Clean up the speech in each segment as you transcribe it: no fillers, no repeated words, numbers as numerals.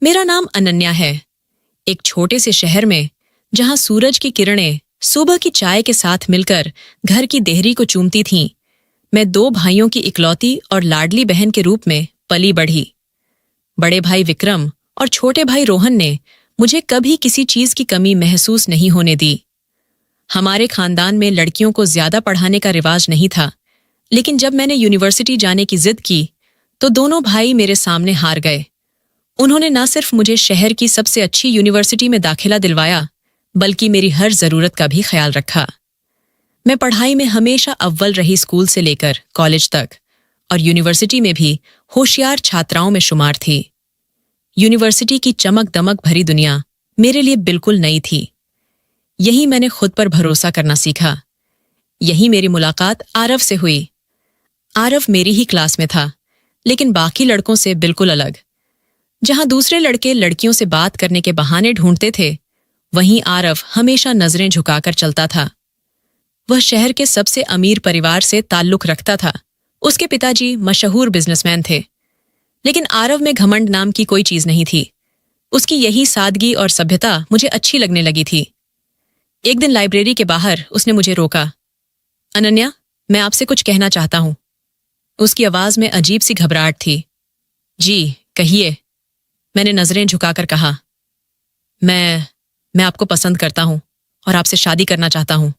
मेरा नाम अनन्या है। एक छोटे से शहर में जहां सूरज की किरणें सुबह की चाय के साथ मिलकर घर की देहरी को चूमती थीं, मैं दो भाइयों की इकलौती और लाडली बहन के रूप में पली बढ़ी। बड़े भाई विक्रम और छोटे भाई रोहन ने मुझे कभी किसी चीज की कमी महसूस नहीं होने दी। हमारे खानदान में लड़कियों को ज्यादा पढ़ाने का रिवाज नहीं था, लेकिन जब मैंने यूनिवर्सिटी जाने की जिद की तो दोनों भाई मेरे सामने हार गए। उन्होंने न सिर्फ मुझे शहर की सबसे अच्छी यूनिवर्सिटी में दाखिला दिलवाया, बल्कि मेरी हर जरूरत का भी ख्याल रखा। मैं पढ़ाई में हमेशा अव्वल रही, स्कूल से लेकर कॉलेज तक, और यूनिवर्सिटी में भी होशियार छात्राओं में शुमार थी। यूनिवर्सिटी की चमक दमक भरी दुनिया मेरे लिए बिल्कुल नई थी। यही मैंने खुद पर भरोसा करना सीखा। यही मेरी मुलाकात आरव से हुई। आरव मेरी ही क्लास में था, लेकिन बाकी लड़कों से बिल्कुल अलग। जहां दूसरे लड़के लड़कियों से बात करने के बहाने ढूंढते थे, वहीं आरव हमेशा नजरें झुकाकर चलता था। वह शहर के सबसे अमीर परिवार से ताल्लुक रखता था। उसके पिताजी मशहूर बिजनेसमैन थे, लेकिन आरव में घमंड नाम की कोई चीज नहीं थी। उसकी यही सादगी और सभ्यता मुझे अच्छी लगने लगी थी। एक दिन लाइब्रेरी के बाहर उसने मुझे रोका। अनन्या, मैं आपसे कुछ कहना चाहता हूं। उसकी आवाज में अजीब सी घबराहट थी। जी कहिए, मैंने नजरें झुकाकर कहा। मैं आपको पसंद करता हूं और आपसे शादी करना चाहता हूं।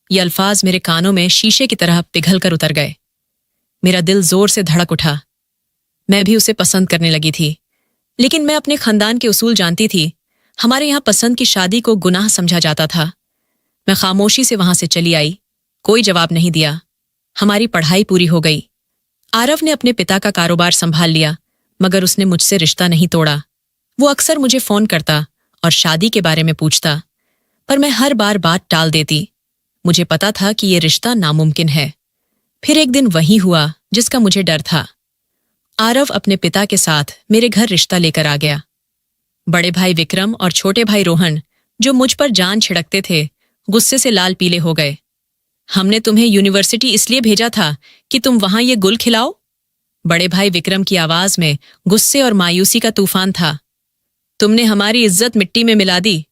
ये अल्फाज मेरे कानों में शीशे की तरह पिघल कर उतर गए। मेरा दिल जोर से धड़क उठा। मैं भी उसे पसंद करने लगी थी, लेकिन मैं अपने खानदान के उसूल जानती थी। हमारे यहाँ पसंद की शादी को गुनाह समझा जाता था। मैं खामोशी से वहां से चली आई। कोई जवाब नहीं दिया। हमारी पढ़ाई पूरी हो गई। आरव ने अपने पिता का कारोबार संभाल लिया, मगर उसने मुझसे रिश्ता नहीं तोड़ा। वो अक्सर मुझे फोन करता और शादी के बारे में पूछता, पर मैं हर बार बात टाल देती। मुझे पता था कि ये रिश्ता नामुमकिन है। फिर एक दिन वही हुआ जिसका मुझे डर था। आरव अपने पिता के साथ मेरे घर रिश्ता लेकर आ गया। बड़े भाई विक्रम और छोटे भाई रोहन, जो मुझ पर जान छिड़कते थे, गुस्से से लाल पीले हो गए। हमने तुम्हें यूनिवर्सिटी इसलिए भेजा था कि तुम वहां ये गुल खिलाओ। बड़े भाई विक्रम की आवाज में गुस्से और मायूसी का तूफान था। तुमने हमारी इज्जत मिट्टी में मिला दी।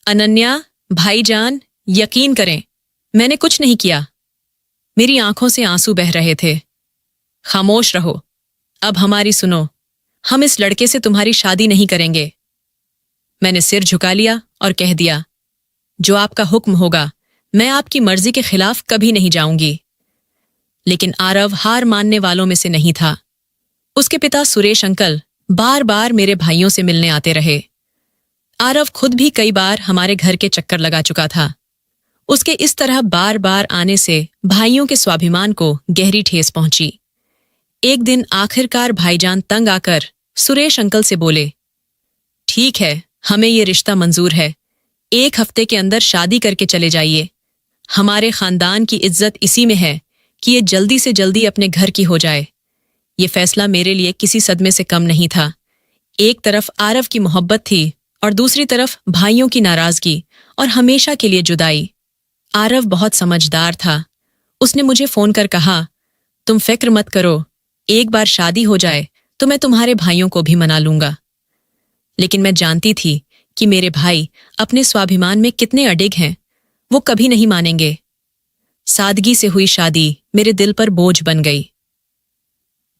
अनन्या, भाईजान, यकीन करें, मैंने कुछ नहीं किया। मेरी आंखों से आंसू बह रहे थे। खामोश रहो, अब हमारी सुनो। हम इस लड़के से तुम्हारी शादी नहीं करेंगे। मैंने सिर झुका लिया और कह दिया, जो आपका हुक्म होगा। मैं आपकी मर्जी के खिलाफ कभी नहीं जाऊंगी। लेकिन आरव हार मानने वालों में से नहीं था। उसके पिता सुरेश अंकल बार बार मेरे भाइयों से मिलने आते रहे। आरव खुद भी कई बार हमारे घर के चक्कर लगा चुका था। उसके इस तरह बार बार आने से भाइयों के स्वाभिमान को गहरी ठेस पहुंची। एक दिन आखिरकार भाईजान तंग आकर सुरेश अंकल से बोले, ठीक है, हमें ये रिश्ता मंजूर है। 1 हफ्ते के अंदर शादी करके चले जाइए। हमारे खानदान की इज्जत इसी में है कि ये जल्दी से जल्दी अपने घर की हो जाए। ये फैसला मेरे लिए किसी सदमे से कम नहीं था। एक तरफ आरव की मोहब्बत थी और दूसरी तरफ भाइयों की नाराजगी और हमेशा के लिए जुदाई। आरव बहुत समझदार था। उसने मुझे फोन कर कहा, तुम फिक्र मत करो, एक बार शादी हो जाए तो मैं तुम्हारे भाइयों को भी मना लूंगा। लेकिन मैं जानती थी कि मेरे भाई अपने स्वाभिमान में कितने अडिग हैं। वो कभी नहीं मानेंगे। सादगी से हुई शादी मेरे दिल पर बोझ बन गई।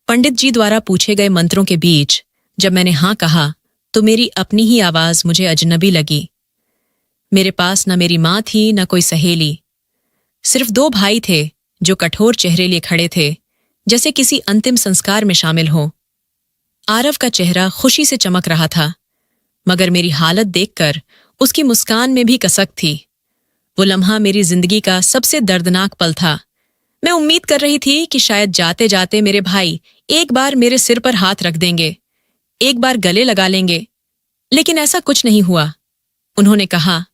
पंडित जी द्वारा पूछे गए मंत्रों के बीच जब मैंने हां कहा तो मेरी अपनी ही आवाज मुझे अजनबी लगी। मेरे पास न मेरी मां थी, न कोई सहेली। सिर्फ 2 भाई थे जो कठोर चेहरे लिए खड़े थे, जैसे किसी अंतिम संस्कार में शामिल हों। आरव का चेहरा खुशी से चमक रहा था, मगर मेरी हालत देखकर उसकी मुस्कान में भी कसक थी। वो लम्हा मेरी जिंदगी का सबसे दर्दनाक पल था। मैं उम्मीद कर रही थी कि शायद जाते जाते मेरे भाई एक बार मेरे सिर पर हाथ रख देंगे, एक बार गले लगा लेंगे, लेकिन ऐसा कुछ नहीं हुआ। उन्होंने कहा,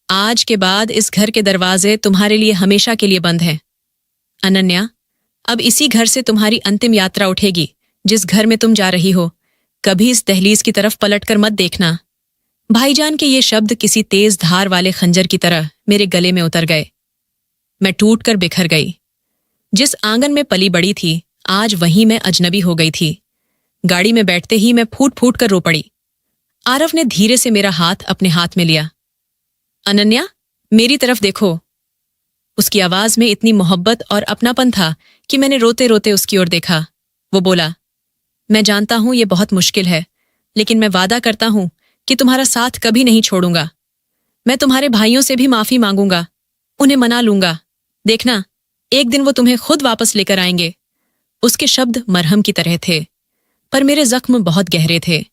आज के बाद इस घर के दरवाजे तुम्हारे लिए हमेशा के लिए बंद हैं। अनन्या, अब इसी घर से तुम्हारी अंतिम यात्रा उठेगी। जिस घर में तुम जा रही हो, कभी इस दहलीज की तरफ पलटकर मत देखना। भाईजान के ये शब्द किसी तेज धार वाले खंजर की तरह मेरे गले में उतर गए। मैं टूट कर बिखर गई। जिस आंगन में पली बड़ी थी, आज वहीं मैं अजनबी हो गई थी। गाड़ी में बैठते ही मैं फूट फूट कर रो पड़ी। आरव ने धीरे से मेरा हाथ अपने हाथ में लिया। अनन्या, मेरी तरफ देखो। उसकी आवाज में इतनी मोहब्बत और अपनापन था कि मैंने रोते रोते उसकी ओर देखा। वो बोला, मैं जानता हूं ये बहुत मुश्किल है, लेकिन मैं वादा करता हूं कि तुम्हारा साथ कभी नहीं छोड़ूंगा। मैं तुम्हारे भाइयों से भी माफी मांगूंगा, उन्हें मना लूंगा। देखना, एक दिन वो तुम्हें खुद वापस लेकर आएंगे। उसके शब्द मरहम की तरह थे, पर मेरे जख्म बहुत गहरे थे।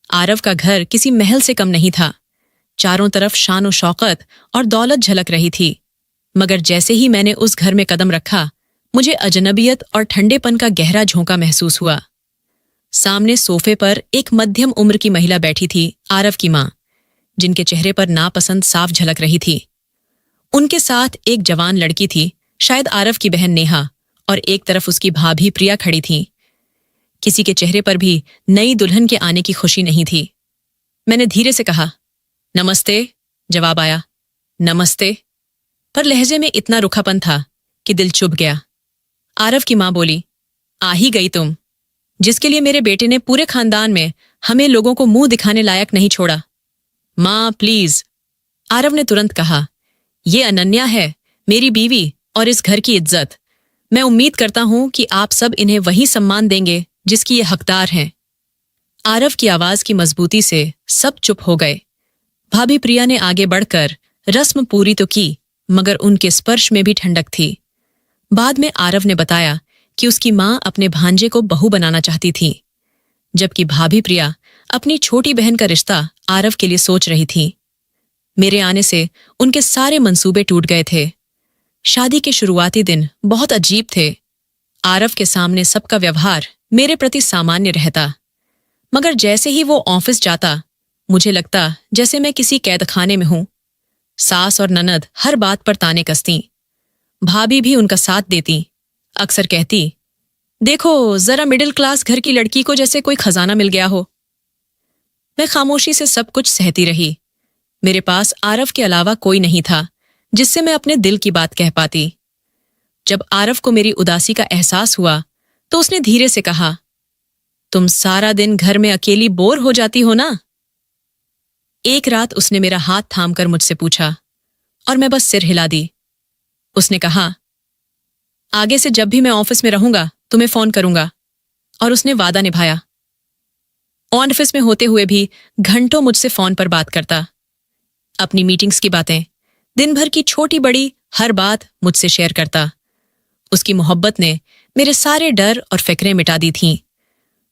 आरव का घर किसी महल से कम नहीं था। चारों तरफ शान और शौकत और दौलत झलक रही थी, मगर जैसे ही मैंने उस घर में कदम रखा, मुझे अजनबियत और ठंडेपन का गहरा झोंका महसूस हुआ। सामने सोफे पर एक मध्यम उम्र की महिला बैठी थी, आरव की मां, जिनके चेहरे पर नापसंद साफ झलक रही थी। उनके साथ एक जवान लड़की थी, शायद आरव की बहन नेहा, और एक तरफ उसकी भाभी प्रिया खड़ी थी। किसी के चेहरे पर भी नई दुल्हन के आने की खुशी नहीं थी। मैंने धीरे से कहा, नमस्ते। जवाब आया, नमस्ते, पर लहजे में इतना रुखापन था कि दिल चुभ गया। आरव की मां बोली, आ ही गई तुम, जिसके लिए मेरे बेटे ने पूरे खानदान में हमें लोगों को मुंह दिखाने लायक नहीं छोड़ा। मां प्लीज। आरव ने तुरंत कहा, ये अनन्या है, मेरी बीवी और इस घर की इज्जत। मैं उम्मीद करता हूं कि आप सब इन्हें वही सम्मान देंगे जिसकी ये हकदार हैं। आरव की आवाज की मजबूती से सब चुप हो गए। भाभी प्रिया ने आगे बढ़कर रस्म पूरी तो की, मगर उनके स्पर्श में भी ठंडक थी। बाद में आरव ने बताया कि उसकी मां अपने भांजे को बहू बनाना चाहती थी, जबकि भाभी प्रिया अपनी छोटी बहन का रिश्ता आरव के लिए सोच रही थी। मेरे आने से उनके सारे मंसूबे टूट गए थे। शादी के शुरुआती दिन बहुत अजीब थे। आरव के सामने सबका व्यवहार मेरे प्रति सामान्य रहता, मगर जैसे ही वो ऑफिस जाता, मुझे लगता जैसे मैं किसी कैदखाने में हूं। सास और ननद हर बात पर ताने कसती। भाभी भी उनका साथ देती, अक्सर कहती, देखो जरा मिडिल क्लास घर की लड़की को जैसे कोई खजाना मिल गया हो। मैं खामोशी से सब कुछ सहती रही। मेरे पास आरव के अलावा कोई नहीं था जिससे मैं अपने दिल की बात कह पाती। जब आरव को मेरी उदासी का एहसास हुआ तो उसने धीरे से कहा, तुम सारा दिन घर में अकेली बोर हो जाती हो ना? एक रात उसने मेरा हाथ थामकर मुझसे पूछा, और मैं बस सिर हिला दी। उसने कहा, आगे से जब भी मैं ऑफिस में रहूंगा तुम्हें फोन करूंगा। और उसने वादा निभाया। ऑफिस में होते हुए भी घंटों मुझसे फोन पर बात करता। अपनी मीटिंग्स की बातें, दिन भर की छोटी बड़ी हर बात मुझसे शेयर करता। उसकी मोहब्बत ने मेरे सारे डर और फिक्रें मिटा दी थीं।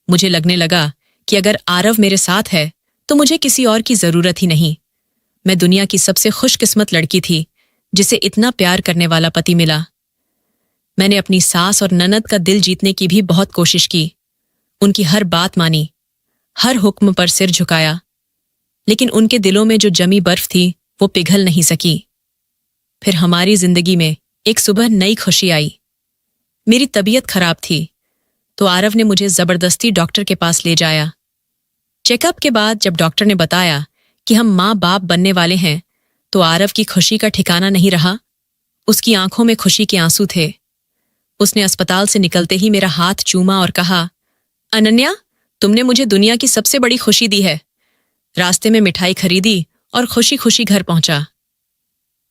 मुझे लगने लगा कि अगर आरव मेरे साथ है तो मुझे किसी और की जरूरत ही नहीं। मैं दुनिया की सबसे खुशकिस्मत लड़की थी जिसे इतना प्यार करने वाला पति मिला। मैंने अपनी सास और ननद का दिल जीतने की भी बहुत कोशिश की। उनकी हर बात मानी, हर हुक्म पर सिर झुकाया, लेकिन उनके दिलों में जो जमी बर्फ थी वो पिघल नहीं सकी। फिर हमारी जिंदगी में एक सुबह नई खुशी आई। मेरी तबीयत खराब थी तो आरव ने मुझे जबरदस्ती डॉक्टर के पास ले जाया। चेकअप के बाद जब डॉक्टर ने बताया कि हम माँ बाप बनने वाले हैं, तो आरव की खुशी का ठिकाना नहीं रहा। उसकी आंखों में खुशी के आंसू थे। उसने अस्पताल से निकलते ही मेरा हाथ चूमा और कहा, अनन्या, तुमने मुझे दुनिया की सबसे बड़ी खुशी दी है। रास्ते में मिठाई खरीदी और खुशी खुशी घर पहुंचा।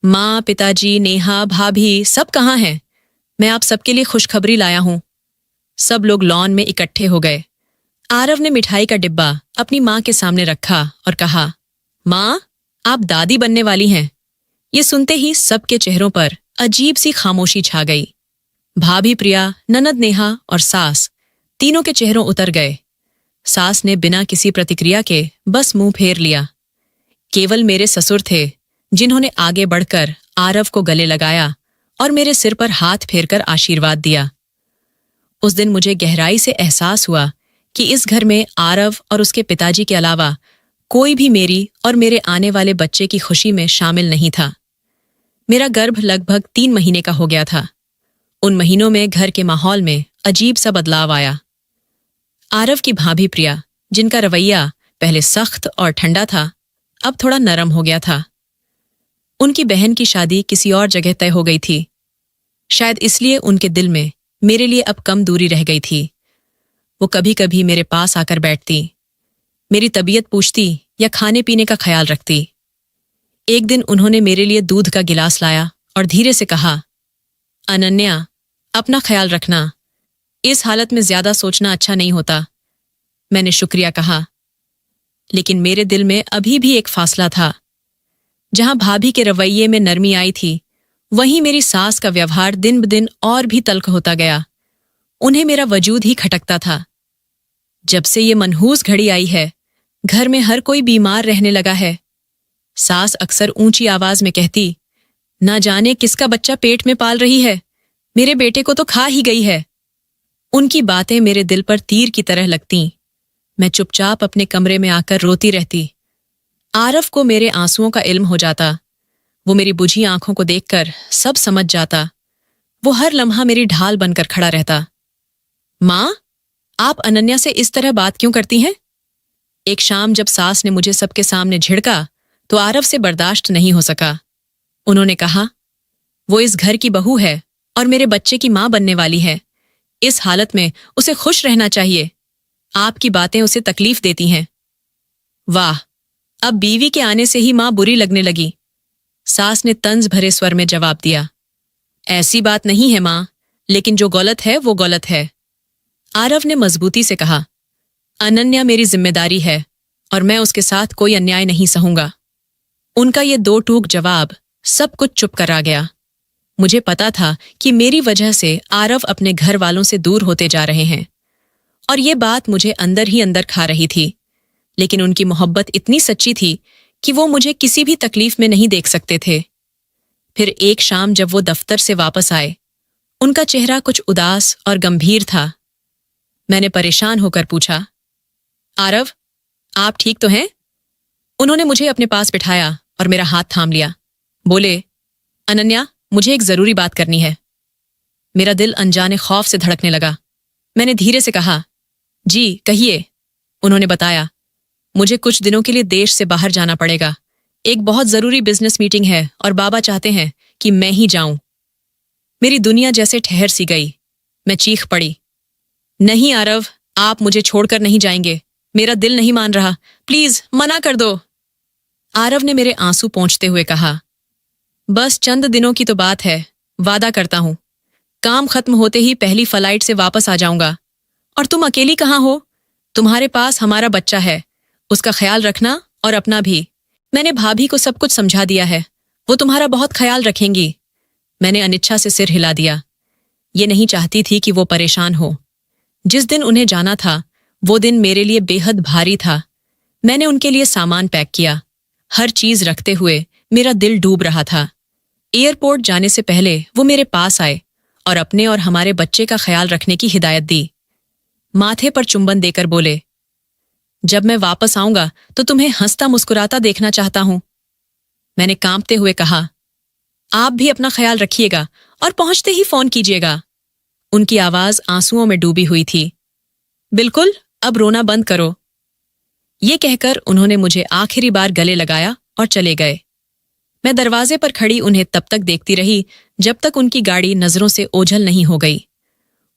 माँ, पिताजी, नेहा, भाभी सब कहाँ हैं? मैं आप सबके लिए खुशखबरी लाया हूं। सब लोग लॉन में इकट्ठे हो गए। आरव ने मिठाई का डिब्बा अपनी माँ के सामने रखा और कहा, माँ, आप दादी बनने वाली हैं। ये सुनते ही सबके चेहरों पर अजीब सी खामोशी छा गई। भाभी प्रिया, ननद नेहा और सास तीनों के चेहरों उतर गए। सास ने बिना किसी प्रतिक्रिया के बस मुंह फेर लिया। केवल मेरे ससुर थे जिन्होंने आगे बढ़कर आरव को गले लगाया और मेरे सिर पर हाथ फेरकर आशीर्वाद दिया। उस दिन मुझे गहराई से एहसास हुआ कि इस घर में आरव और उसके पिताजी के अलावा कोई भी मेरी और मेरे आने वाले बच्चे की खुशी में शामिल नहीं था। मेरा गर्भ लगभग 3 महीने का हो गया था। उन महीनों में घर के माहौल में अजीब सा बदलाव आया। आरव की भाभी प्रिया, जिनका रवैया पहले सख्त और ठंडा था, अब थोड़ा नरम हो गया था। उनकी बहन की शादी किसी और जगह तय हो गई थी। शायद इसलिए उनके दिल में मेरे लिए अब कम दूरी रह गई थी। वो कभी कभी मेरे पास आकर बैठती, मेरी तबीयत पूछती या खाने पीने का ख्याल रखती। एक दिन उन्होंने मेरे लिए दूध का गिलास लाया और धीरे से कहा, अनन्या, अपना ख्याल रखना, इस हालत में ज्यादा सोचना अच्छा नहीं होता। मैंने शुक्रिया कहा, लेकिन मेरे दिल में अभी भी एक फासला था। जहां भाभी के रवैये में नरमी आई थी, वहीं मेरी सास का व्यवहार दिन ब दिन और भी तल्ख होता गया। उन्हें मेरा वजूद ही खटकता था। जब से ये मनहूस घड़ी आई है, घर में हर कोई बीमार रहने लगा है। सास अक्सर ऊंची आवाज में कहती, ना जाने किसका बच्चा पेट में पाल रही है, मेरे बेटे को तो खा ही गई है। उनकी बातें मेरे दिल पर तीर की तरह लगतीं। मैं चुपचाप अपने कमरे में आकर रोती रहती। आरव को मेरे आंसुओं का इल्म हो जाता। वो मेरी बुझी आंखों को देखकर सब समझ जाता। वो हर लम्हा मेरी ढाल बनकर खड़ा रहता। माँ, आप अनन्या से इस तरह बात क्यों करती हैं? एक शाम जब सास ने मुझे सबके सामने झिड़का तो आरव से बर्दाश्त नहीं हो सका। उन्होंने कहा, वो इस घर की बहू है और मेरे बच्चे की माँ बनने वाली है। इस हालत में उसे खुश रहना चाहिए। आपकी बातें उसे तकलीफ देती हैं। वाह, अब बीवी के आने से ही माँ बुरी लगने लगी। सास ने तंज भरे स्वर में जवाब दिया, ऐसी बात नहीं है माँ, लेकिन जो गलत है वो गलत है। आरव ने मजबूती से कहा, अनन्या मेरी जिम्मेदारी है और मैं उसके साथ कोई अन्याय नहीं सहूंगा। उनका ये दो टूक जवाब सब कुछ चुप करा गया। मुझे पता था कि मेरी वजह से आरव अपने घर वालों से दूर होते जा रहे हैं और ये बात मुझे अंदर ही अंदर खा रही थी। लेकिन उनकी मोहब्बत इतनी सच्ची थी कि वो मुझे किसी भी तकलीफ में नहीं देख सकते थे। फिर एक शाम जब वो दफ्तर से वापस आए, उनका चेहरा कुछ उदास और गंभीर था। मैंने परेशान होकर पूछा, आरव, आप ठीक तो हैं? उन्होंने मुझे अपने पास बिठाया और मेरा हाथ थाम लिया। बोले, अनन्या, मुझे एक जरूरी बात करनी है। मेरा दिल अनजाने खौफ से धड़कने लगा। मैंने धीरे से कहा, जी कहिए। उन्होंने बताया, मुझे कुछ दिनों के लिए देश से बाहर जाना पड़ेगा। एक बहुत जरूरी बिजनेस मीटिंग है और बाबा चाहते हैं कि मैं ही जाऊं। मेरी दुनिया जैसे ठहर सी गई। मैं चीख पड़ी, नहीं आरव, आप मुझे छोड़कर नहीं जाएंगे। मेरा दिल नहीं मान रहा, प्लीज मना कर दो। आरव ने मेरे आंसू पोंछते हुए कहा, बस चंद दिनों की तो बात है, वादा करता हूं काम खत्म होते ही पहली फ्लाइट से वापस आ जाऊंगा। और तुम अकेली कहाँ हो? तुम्हारे पास हमारा बच्चा है, उसका ख्याल रखना और अपना भी। मैंने भाभी को सब कुछ समझा दिया है, वो तुम्हारा बहुत ख्याल रखेंगी। मैंने अनिच्छा से सिर हिला दिया। ये नहीं चाहती थी कि वो परेशान हो। जिस दिन उन्हें जाना था वो दिन मेरे लिए बेहद भारी था। मैंने उनके लिए सामान पैक किया। हर चीज रखते हुए मेरा दिल डूब रहा था। एयरपोर्ट जाने से पहले वो मेरे पास आए और अपने और हमारे बच्चे का ख्याल रखने की हिदायत दी। माथे पर चुंबन देकर बोले, जब मैं वापस आऊंगा तो तुम्हें हंसता मुस्कुराता देखना चाहता हूं। मैंने कांपते हुए कहा, आप भी अपना ख्याल रखिएगा और पहुंचते ही फोन कीजिएगा। उनकी आवाज आंसुओं में डूबी हुई थी। बिल्कुल, अब रोना बंद करो। ये कहकर उन्होंने मुझे आखिरी बार गले लगाया और चले गए। मैं दरवाजे पर खड़ी उन्हें तब तक देखती रही जब तक उनकी गाड़ी नजरों से ओझल नहीं हो गई।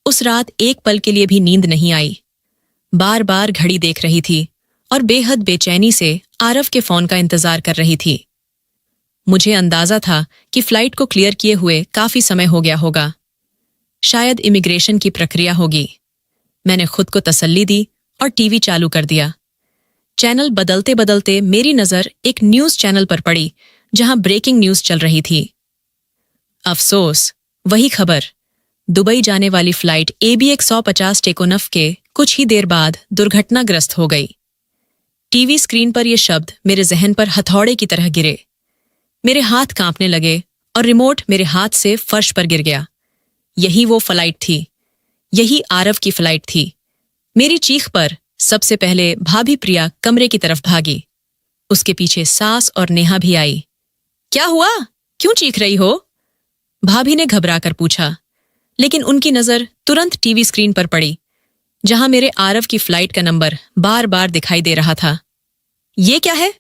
उस रात एक पल के लिए भी नींद नहीं आई। बार बार घड़ी देख रही थी और बेहद बेचैनी से आरव के फोन का इंतजार कर रही थी। मुझे अंदाजा था कि फ्लाइट को क्लियर किए हुए काफी समय हो गया होगा। शायद इमिग्रेशन की प्रक्रिया होगी। मैंने खुद को तसल्ली दी और टीवी चालू कर दिया। चैनल बदलते बदलते मेरी नजर एक न्यूज चैनल पर पड़ी जहां ब्रेकिंग न्यूज चल रही थी। अफसोस, वही खबर, दुबई जाने वाली फ्लाइट ABX 150 टेकोनफ के कुछ ही देर बाद दुर्घटनाग्रस्त हो गई। टीवी स्क्रीन पर ये शब्द मेरे जहन पर हथौड़े की तरह गिरे। मेरे हाथ कांपने लगे और रिमोट मेरे हाथ से फर्श पर गिर गया। यही वो फ्लाइट थी, यही आरव की फ्लाइट थी। मेरी चीख पर सबसे पहले भाभी प्रिया कमरे की तरफ भागी। उसके पीछे सास और नेहा भी आई। क्या हुआ? क्यों चीख रही हो? भाभी ने घबराकर पूछा, लेकिन उनकी नजर तुरंत टीवी स्क्रीन पर पड़ी जहां मेरे आरव की फ्लाइट का नंबर बार बार दिखाई दे रहा था। ये क्या है?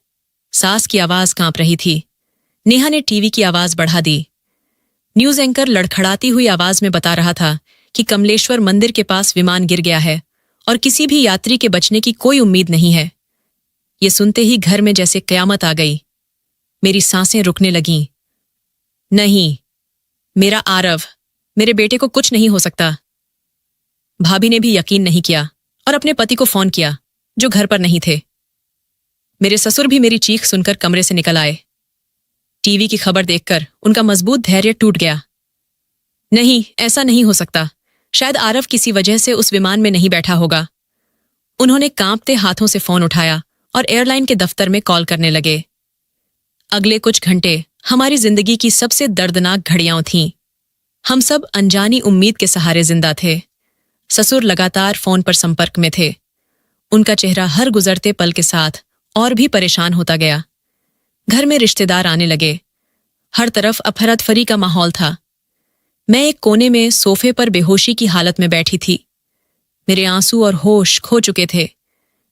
सास की आवाज कांप रही थी। नेहा ने टीवी की आवाज बढ़ा दी। न्यूज एंकर लड़खड़ाती हुई आवाज में बता रहा था कि कमलेश्वर मंदिर के पास विमान गिर गया है और किसी भी यात्री के बचने की कोई उम्मीद नहीं है। ये सुनते ही घर में जैसे कयामत आ गई। मेरी सांसें रुकने लगीं। नहीं, मेरा आरव, मेरे बेटे को कुछ नहीं हो सकता। भाभी ने भी यकीन नहीं किया और अपने पति को फोन किया, जो घर पर नहीं थे। मेरे ससुर भी मेरी चीख सुनकर कमरे से निकल आए। टीवी की खबर देखकर उनका मजबूत धैर्य टूट गया। नहीं, ऐसा नहीं हो सकता। शायद आरव किसी वजह से उस विमान में नहीं बैठा होगा। उन्होंने कांपते हाथों से फोन उठाया और एयरलाइन के दफ्तर में कॉल करने लगे। अगले कुछ घंटे हमारी जिंदगी की सबसे दर्दनाक घड़ियां थीं। हम सब अनजानी उम्मीद के सहारे जिंदा थे। ससुर लगातार फोन पर संपर्क में थे। उनका चेहरा हर गुजरते पल के साथ और भी परेशान होता गया। घर में रिश्तेदार आने लगे। हर तरफ अफरा-तफरी का माहौल था। मैं एक कोने में सोफे पर बेहोशी की हालत में बैठी थी। मेरे आंसू और होश खो चुके थे।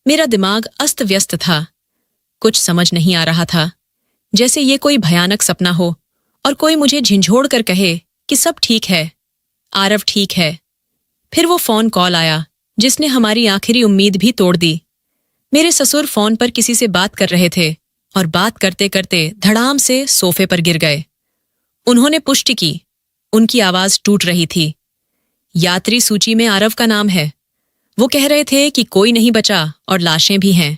मेरा दिमाग अस्त व्यस्त था। कुछ समझ नहीं आ रहा था, जैसे ये कोई भयानक सपना हो और कोई मुझे झिंझोड़ कर कहे कि सब ठीक है, आरव ठीक है। फिर वो फोन कॉल आया जिसने हमारी आखिरी उम्मीद भी तोड़ दी। मेरे ससुर फोन पर किसी से बात कर रहे थे और बात करते करते धड़ाम से सोफे पर गिर गए। उन्होंने पुष्टि की। उनकी आवाज टूट रही थी। यात्री सूची में आरव का नाम है। वो कह रहे थे कि कोई नहीं बचा और लाशें भी हैं।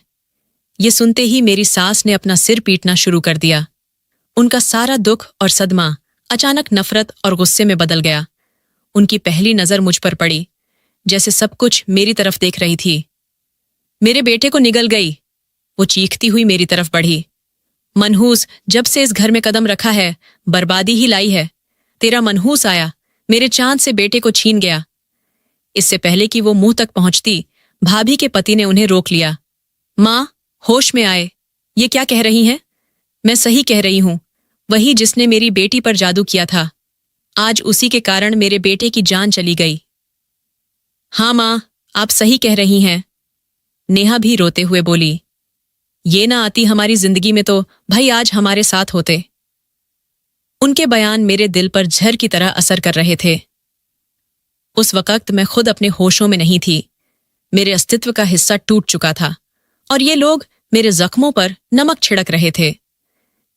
ये सुनते ही मेरी सास ने अपना सिर पीटना शुरू कर दिया। उनका सारा दुख और सदमा अचानक नफरत और गुस्से में बदल गया। उनकी पहली नजर मुझ पर पड़ी, जैसे सब कुछ मेरी तरफ देख रही थी। मेरे बेटे को निगल गई, वो चीखती हुई मेरी तरफ बढ़ी। मनहूस, जब से इस घर में कदम रखा है, बर्बादी ही लाई है। तेरा मनहूस आया, मेरे चांद से बेटे को छीन गया। इससे पहले कि वो मुंह तक पहुंचती, भाभी के पति ने उन्हें रोक लिया। मां, होश में आए। ये क्या कह रही हैं? मैं सही कह रही हूं। वही जिसने मेरी बेटी पर जादू किया था, आज उसी के कारण मेरे बेटे की जान चली गई। हाँ मां, आप सही कह रही हैं। नेहा भी रोते हुए बोली। ये ना आती हमारी जिंदगी में तो भाई आज हमारे साथ होते। उनके बयान मेरे दिल पर झर की तरह असर कर रहे थे। उस वक्त मैं खुद अपने होशों में नहीं थी। मेरे अस्तित्व का हिस्सा टूट चुका था और ये लोग मेरे जख्मों पर नमक छिड़क रहे थे।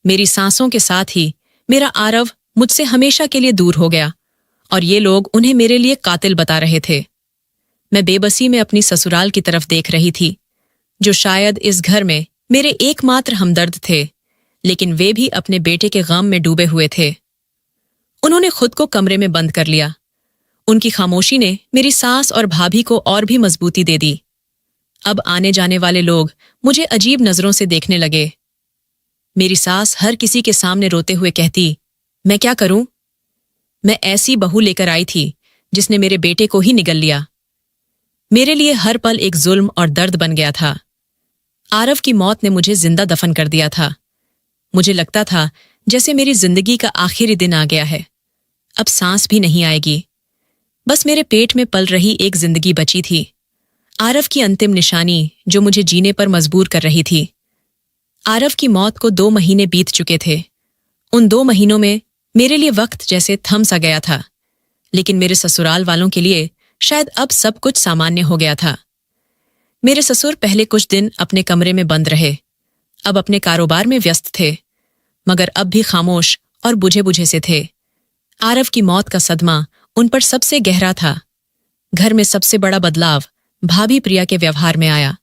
मेरी सांसों के साथ ही मेरा आरव मुझसे हमेशा के लिए दूर हो गया और ये लोग उन्हें मेरे लिए कातिल बता रहे थे। मैं बेबसी में अपनी ससुराल की तरफ देख रही थी, जो शायद इस घर में मेरे एकमात्र हमदर्द थे, लेकिन वे भी अपने बेटे के गम में डूबे हुए थे। उन्होंने खुद को कमरे में बंद कर लिया। उनकी खामोशी ने मेरी सास और भाभी को और भी मजबूती दे दी। अब आने जाने वाले लोग मुझे अजीब नजरों से देखने लगे। मेरी सास हर किसी के सामने रोते हुए कहती, मैं क्या करूं? मैं ऐसी बहू लेकर आई थी जिसने मेरे बेटे को ही निगल लिया। मेरे लिए हर पल एक जुल्म और दर्द बन गया था। आरव की मौत ने मुझे जिंदा दफन कर दिया था। मुझे लगता था जैसे मेरी जिंदगी का आखिरी दिन आ गया है। अब सांस भी नहीं आएगी। बस मेरे पेट में पल रही एक जिंदगी बची थी, आरव की अंतिम निशानी जो मुझे जीने पर मजबूर कर रही थी। आरव की मौत को 2 महीने बीत चुके थे। उन 2 महीनों में मेरे लिए वक्त जैसे थम सा गया था, लेकिन मेरे ससुराल वालों के लिए शायद अब सब कुछ सामान्य हो गया था। मेरे ससुर पहले कुछ दिन अपने कमरे में बंद रहे, अब अपने कारोबार में व्यस्त थे, मगर अब भी खामोश और बुझे बुझे से थे। आरव की मौत का सदमा उन पर सबसे गहरा था। घर में सबसे बड़ा बदलाव भाभी प्रिया के व्यवहार में आया।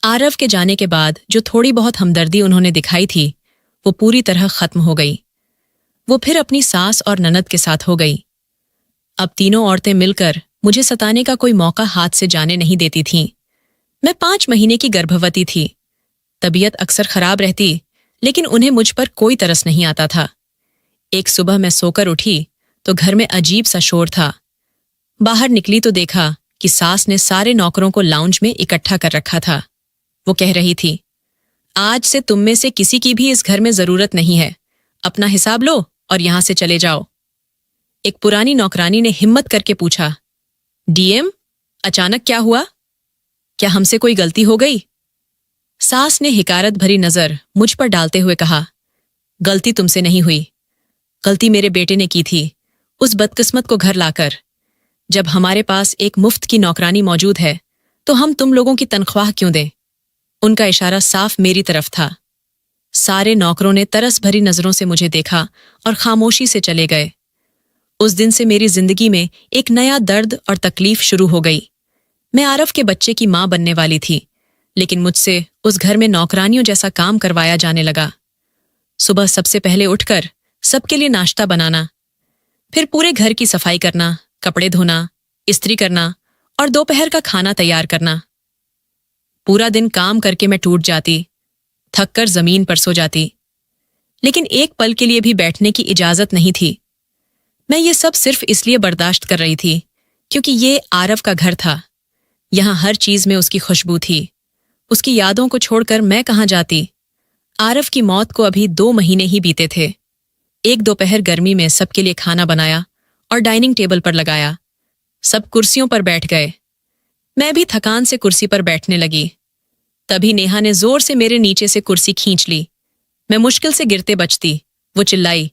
आरव के जाने के बाद जो थोड़ी बहुत हमदर्दी उन्होंने दिखाई थी, वो पूरी तरह खत्म हो गई। वो फिर अपनी सास और ननद के साथ हो गई। अब तीनों औरतें मिलकर मुझे सताने का कोई मौका हाथ से जाने नहीं देती थीं। मैं 5 महीने की गर्भवती थी। तबीयत अक्सर खराब रहती, लेकिन उन्हें मुझ पर कोई तरस नहीं आता था। एक सुबह मैं सोकर उठी तो घर में अजीब सा शोर था। बाहर निकली तो देखा कि सास ने सारे नौकरों को लाउंज में इकट्ठा कर रखा था। वो कह रही थी, आज से तुम में से किसी की भी इस घर में जरूरत नहीं है। अपना हिसाब लो और यहां से चले जाओ। एक पुरानी नौकरानी ने हिम्मत करके पूछा, डीएम, अचानक क्या हुआ? क्या हमसे कोई गलती हो गई? सास ने हिकारत भरी नजर मुझ पर डालते हुए कहा, गलती तुमसे नहीं हुई, गलती मेरे बेटे ने की थी, उस बदकिस्मत को घर लाकर। जब हमारे पास एक मुफ्त की नौकरानी मौजूद है तो हम तुम लोगों की तनख्वाह क्यों दें? उनका इशारा साफ मेरी तरफ था। सारे नौकरों ने तरस भरी नजरों से मुझे देखा और खामोशी से चले गए। उस दिन से मेरी जिंदगी में एक नया दर्द और तकलीफ शुरू हो गई। मैं आरव के बच्चे की मां बनने वाली थी, लेकिन मुझसे उस घर में नौकरानियों जैसा काम करवाया जाने लगा। सुबह सबसे पहले उठकर सबके लिए नाश्ता बनाना, फिर पूरे घर की सफाई करना, कपड़े धोना, इस्त्री करना और दोपहर का खाना तैयार करना। पूरा दिन काम करके मैं टूट जाती, थककर जमीन पर सो जाती, लेकिन एक पल के लिए भी बैठने की इजाजत नहीं थी। मैं ये सब सिर्फ इसलिए बर्दाश्त कर रही थी क्योंकि ये आरव का घर था। यहां हर चीज में उसकी खुशबू थी। उसकी यादों को छोड़कर मैं कहां जाती? आरव की मौत को अभी 2 महीने ही बीते थे। एक दोपहर गर्मी में सबके लिए खाना बनाया और डाइनिंग टेबल पर लगाया। सब कुर्सियों पर बैठ गए। मैं भी थकान से कुर्सी पर बैठने लगी। तभी नेहा ने जोर से मेरे नीचे से कुर्सी खींच ली। मैं मुश्किल से गिरते बचती। वो चिल्लाई,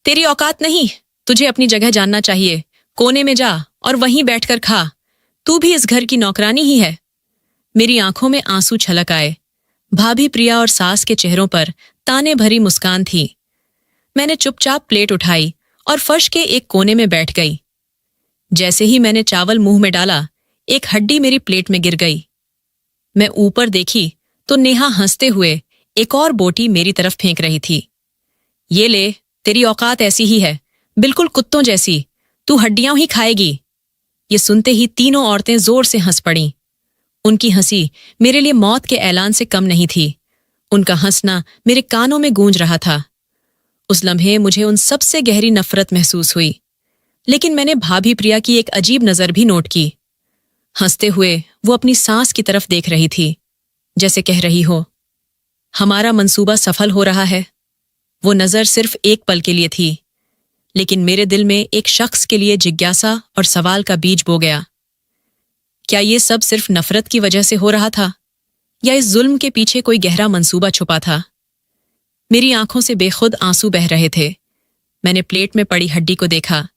तेरी औकात नहीं, तुझे अपनी जगह जानना चाहिए। कोने में जा और वहीं बैठकर खा। तू भी इस घर की नौकरानी ही है। मेरी आंखों में आंसू छलक आए। भाभी प्रिया और सास के चेहरों पर ताने भरी मुस्कान थी। मैंने चुपचाप प्लेट उठाई और फर्श के एक कोने में बैठ गई। जैसे ही मैंने चावल मुंह में डाला, एक हड्डी मेरी प्लेट में गिर गई। मैं ऊपर देखी तो नेहा हंसते हुए एक और बोटी मेरी तरफ फेंक रही थी। ये ले, तेरी औकात ऐसी ही है, बिल्कुल कुत्तों जैसी। तू हड्डियां ही खाएगी। ये सुनते ही तीनों औरतें जोर से हंस पड़ीं। उनकी हंसी मेरे लिए मौत के ऐलान से कम नहीं थी। उनका हंसना मेरे कानों में गूंज रहा था। उस लम्हे मुझे उन सबसे गहरी नफरत महसूस हुई, लेकिन मैंने भाभी प्रिया की एक अजीब नजर भी नोट की। हंसते हुए वो अपनी सांस की तरफ देख रही थी, जैसे कह रही हो, हमारा मंसूबा सफल हो रहा है। वो नजर सिर्फ एक पल के लिए थी, लेकिन मेरे दिल में एक शख्स के लिए जिज्ञासा और सवाल का बीज बो गया। क्या ये सब सिर्फ नफरत की वजह से हो रहा था, या इस जुल्म के पीछे कोई गहरा मंसूबा छुपा था? मेरी आंखों से बेखुद आंसू बह रहे थे। मैंने प्लेट में पड़ी हड्डी को देखा,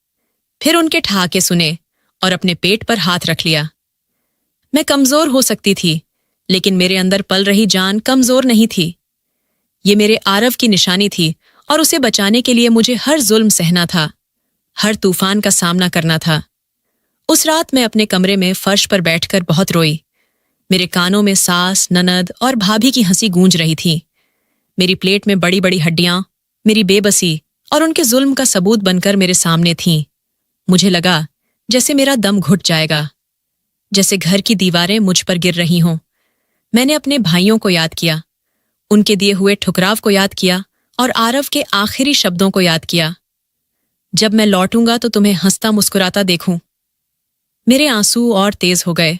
फिर उनके ठहाके सुने और अपने पेट पर हाथ रख लिया। मैं कमजोर हो सकती थी, लेकिन मेरे अंदर पल रही जान कमजोर नहीं थी। ये मेरे आरव की निशानी थी और उसे बचाने के लिए मुझे हर जुल्म सहना था, हर तूफान का सामना करना था। उस रात मैं अपने कमरे में फर्श पर बैठकर बहुत रोई। मेरे कानों में सास, ननद और भाभी की हंसी गूंज रही थी। मेरी प्लेट में बड़ी बड़ी हड्डियां मेरी बेबसी और उनके जुल्म का सबूत बनकर मेरे सामने थीं। मुझे लगा जैसे मेरा दम घुट जाएगा, जैसे घर की दीवारें मुझ पर गिर रही हों। मैंने अपने भाइयों को याद किया, उनके दिए हुए ठुकराव को याद किया और आरव के आखिरी शब्दों को याद किया, जब मैं लौटूंगा तो तुम्हें हंसता मुस्कुराता देखूं। मेरे आंसू और तेज हो गए।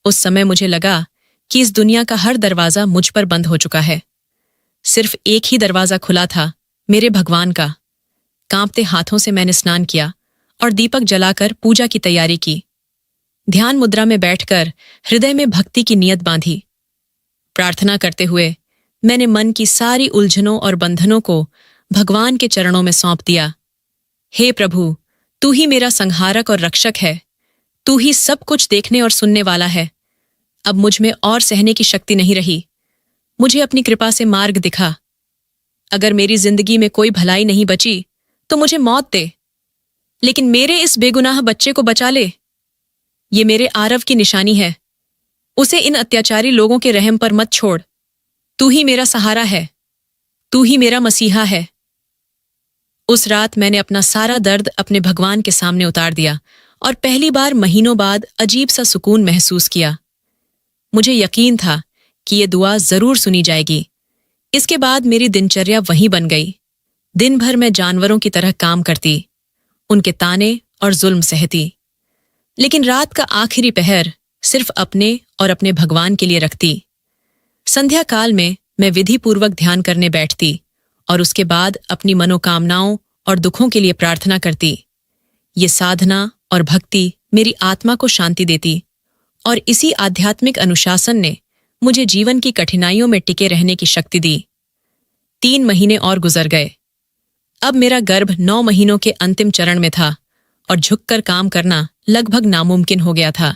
उस समय मुझे लगा कि इस दुनिया का हर दरवाजा मुझ पर बंद हो चुका है। सिर्फ एक ही दरवाजा खुला था, मेरे भगवान का। कांपते हाथों से मैंने स्नान किया और दीपक जलाकर पूजा की तैयारी की। ध्यान मुद्रा में बैठकर हृदय में भक्ति की नियत बांधी। प्रार्थना करते हुए मैंने मन की सारी उलझनों और बंधनों को भगवान के चरणों में सौंप दिया। हे प्रभु, तू ही मेरा संहारक और रक्षक है। तू ही सब कुछ देखने और सुनने वाला है। अब मुझ में और सहने की शक्ति नहीं रही। मुझे अपनी कृपा से मार्ग दिखा। अगर मेरी जिंदगी में कोई भलाई नहीं बची तो मुझे मौत दे, लेकिन मेरे इस बेगुनाह बच्चे को बचा ले। ये मेरे आरव की निशानी है। उसे इन अत्याचारी लोगों के रहम पर मत छोड़। तू ही मेरा सहारा है। तू ही मेरा मसीहा है। उस रात मैंने अपना सारा दर्द अपने भगवान के सामने उतार दिया और पहली बार महीनों बाद अजीब सा सुकून महसूस किया। मुझे यकीन था कि ये दुआ जरूर सुनी जाएगी। इसके बाद मेरी दिनचर्या वही बन गई। दिन भर मैं जानवरों की तरह काम करती, उनके ताने और जुल्म सहती, लेकिन रात का आखिरी पहर सिर्फ अपने और अपने भगवान के लिए रखती। संध्या काल में मैं विधि पूर्वक ध्यान करने बैठती और उसके बाद अपनी मनोकामनाओं और दुखों के लिए प्रार्थना करती। ये साधना और भक्ति मेरी आत्मा को शांति देती और इसी आध्यात्मिक अनुशासन ने मुझे जीवन की कठिनाइयों में टिके रहने की शक्ति दी। 3 महीने और गुजर गए। अब मेरा गर्भ 9 महीनों के अंतिम चरण में था और झुककर काम करना लगभग नामुमकिन हो गया था।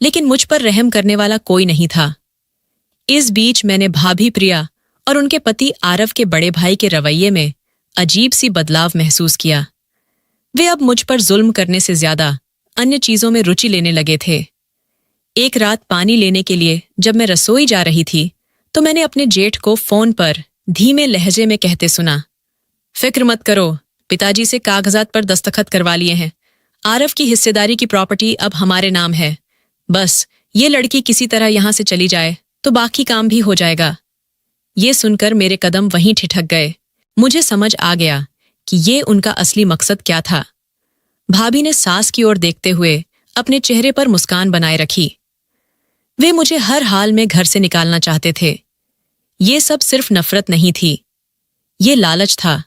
लेकिन मुझ पर रहम करने वाला कोई नहीं था। इस बीच मैंने भाभी प्रिया और उनके पति आरव के बड़े भाई के रवैये में अजीब सी बदलाव महसूस किया। वे अब मुझ पर जुल्म करने से ज्यादा अन्य चीजों में रुचि लेने लगे थे। एक रात पानी लेने के लिए जब मैं रसोई जा रही थी तो मैंने अपने जेठ को फोन पर धीमे लहजे में कहते सुना, फिक्र मत करो, पिताजी से कागजात पर दस्तखत करवा लिए हैं। आरव की हिस्सेदारी की प्रॉपर्टी अब हमारे नाम है। बस ये लड़की किसी तरह यहां से चली जाए तो बाकी काम भी हो जाएगा। ये सुनकर मेरे कदम वहीं ठिठक गए। मुझे समझ आ गया कि ये उनका असली मकसद क्या था। भाभी ने सास की ओर देखते हुए अपने चेहरे पर मुस्कान बनाए रखी। वे मुझे हर हाल में घर से निकालना चाहते थे। ये सब सिर्फ नफरत नहीं थी, ये लालच था।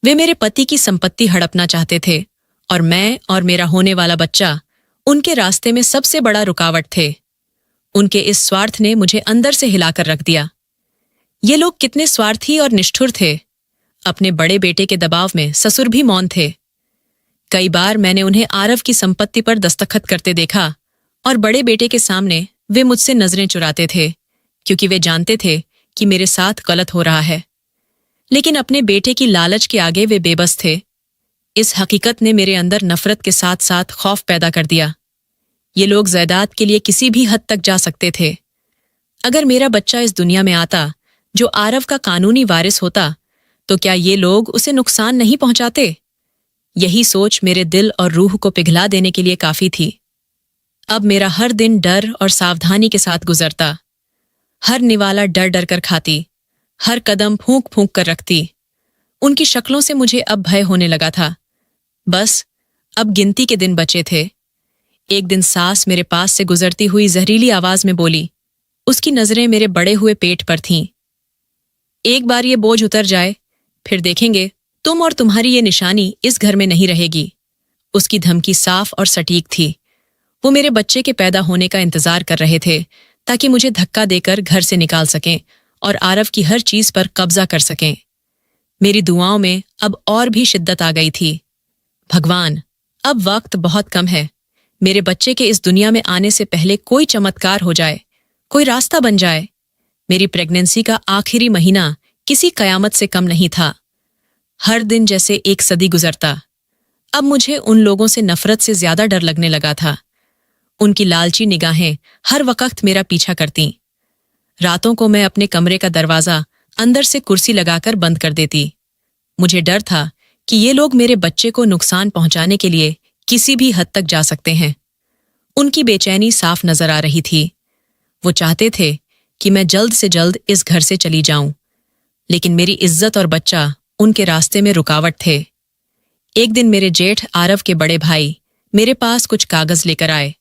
वे मेरे पति की संपत्ति हड़पना चाहते थे और मैं और मेरा होने वाला बच्चा उनके रास्ते में सबसे बड़ा रुकावट थे। उनके इस स्वार्थ ने मुझे अंदर से हिलाकर रख दिया। ये लोग कितने स्वार्थी और निष्ठुर थे। अपने बड़े बेटे के दबाव में ससुर भी मौन थे। कई बार मैंने उन्हें आरव की संपत्ति पर दस्तखत करते देखा और बड़े बेटे के सामने वे मुझसे नजरें चुराते थे क्योंकि वे जानते थे कि मेरे साथ गलत हो रहा है। लेकिन अपने बेटे की लालच के आगे वे बेबस थे। इस हकीकत ने मेरे अंदर नफरत के साथ साथ खौफ पैदा कर दिया। ये लोग जायदाद के लिए किसी भी हद तक जा सकते थे। अगर मेरा बच्चा इस दुनिया में आता जो आरव का कानूनी वारिस होता तो क्या ये लोग उसे नुकसान नहीं पहुंचाते? यही सोच मेरे दिल और रूह को पिघला देने के लिए काफी थी। अब मेरा हर दिन डर और सावधानी के साथ गुजरता। हर निवाला डर डर कर खाती, हर कदम फूंक फूंक कर रखती। उनकी शक्लों से मुझे अब भय होने लगा था। बस अब गिनती के दिन बचे थे। एक दिन सास मेरे पास से गुजरती हुई जहरीली आवाज में बोली। उसकी नजरें मेरे बड़े हुए पेट पर थीं। एक बार ये बोझ उतर जाए, फिर देखेंगे तुम और तुम्हारी ये निशानी इस घर में नहीं रहेगी। उसकी धमकी साफ और सटीक थी। वो मेरे बच्चे के पैदा होने का इंतजार कर रहे थे ताकि मुझे धक्का देकर घर से निकाल सकें और आरव की हर चीज पर कब्जा कर सकें। मेरी दुआओं में अब और भी शिद्दत आ गई थी। भगवान, अब वक्त बहुत कम है। मेरे बच्चे के इस दुनिया में आने से पहले कोई चमत्कार हो जाए, कोई रास्ता बन जाए। मेरी प्रेगनेंसी का आखिरी महीना किसी कयामत से कम नहीं था। हर दिन जैसे एक सदी गुजरता। अब मुझे उन लोगों से नफरत से ज्यादा डर लगने लगा था। उनकी लालची निगाहें हर वक्त मेरा पीछा करतीं। रातों को मैं अपने कमरे का दरवाजा अंदर से कुर्सी लगाकर बंद कर देती। मुझे डर था कि ये लोग मेरे बच्चे को नुकसान पहुंचाने के लिए किसी भी हद तक जा सकते हैं। उनकी बेचैनी साफ नजर आ रही थी। वो चाहते थे कि मैं जल्द से जल्द इस घर से चली जाऊं, लेकिन मेरी इज्जत और बच्चा उनके रास्ते में रुकावट थे। एक दिन मेरे जेठ आरव के बड़े भाई मेरे पास कुछ कागज लेकर आए।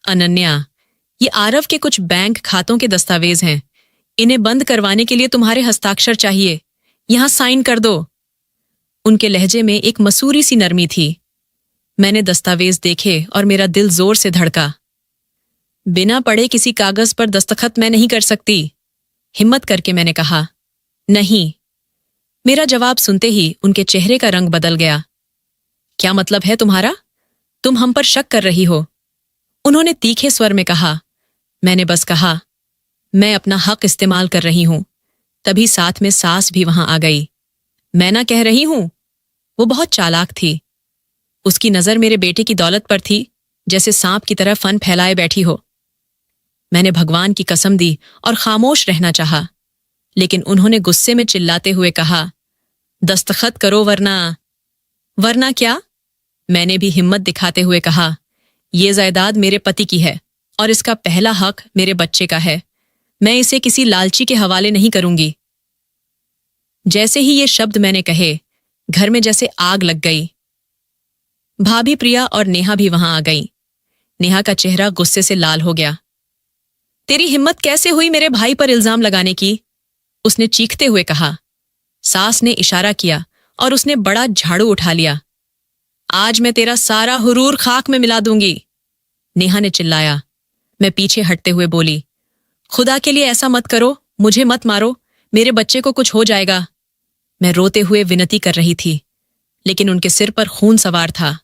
अनन्या, ये आरव के कुछ बैंक खातों के दस्तावेज हैं। इन्हें बंद करवाने के लिए तुम्हारे हस्ताक्षर चाहिए। यहां साइन कर दो। उनके लहजे में एक मसूरी सी नरमी थी। मैंने दस्तावेज देखे और मेरा दिल जोर से धड़का। बिना पढ़े किसी कागज पर दस्तखत मैं नहीं कर सकती। हिम्मत करके मैंने कहा, नहीं। मेरा जवाब सुनते ही उनके चेहरे का रंग बदल गया। क्या मतलब है तुम्हारा? तुम हम पर शक कर रही हो? उन्होंने तीखे स्वर में कहा। मैंने बस कहा, मैं अपना हक इस्तेमाल कर रही हूं। तभी साथ में सास भी वहां आ गई। मैं ना कह रही हूं। वो बहुत चालाक थी। उसकी नजर मेरे बेटे की दौलत पर थी, जैसे सांप की तरह फन फैलाए बैठी हो। मैंने भगवान की कसम दी और खामोश रहना चाहा, लेकिन उन्होंने गुस्से में चिल्लाते हुए कहा, दस्तखत करो वरना क्या? मैंने भी हिम्मत दिखाते हुए कहा, ये जायदाद मेरे पति की है और इसका पहला हक मेरे बच्चे का है। मैं इसे किसी लालची के हवाले नहीं करूंगी। जैसे ही ये शब्द मैंने कहे, घर में जैसे आग लग गई। भाभी प्रिया और नेहा भी वहां आ गईं। नेहा का चेहरा गुस्से से लाल हो गया। तेरी हिम्मत कैसे हुई मेरे भाई पर इल्जाम लगाने की? उसने चीखते हुए कहा। सास ने इशारा किया और उसने बड़ा झाड़ू उठा लिया। आज मैं तेरा सारा हुरूर खाक में मिला दूंगी, नेहा ने चिल्लाया। मैं पीछे हटते हुए बोली, खुदा के लिए ऐसा मत करो, मुझे मत मारो, मेरे बच्चे को कुछ हो जाएगा। मैं रोते हुए विनती कर रही थी, लेकिन उनके सिर पर खून सवार था।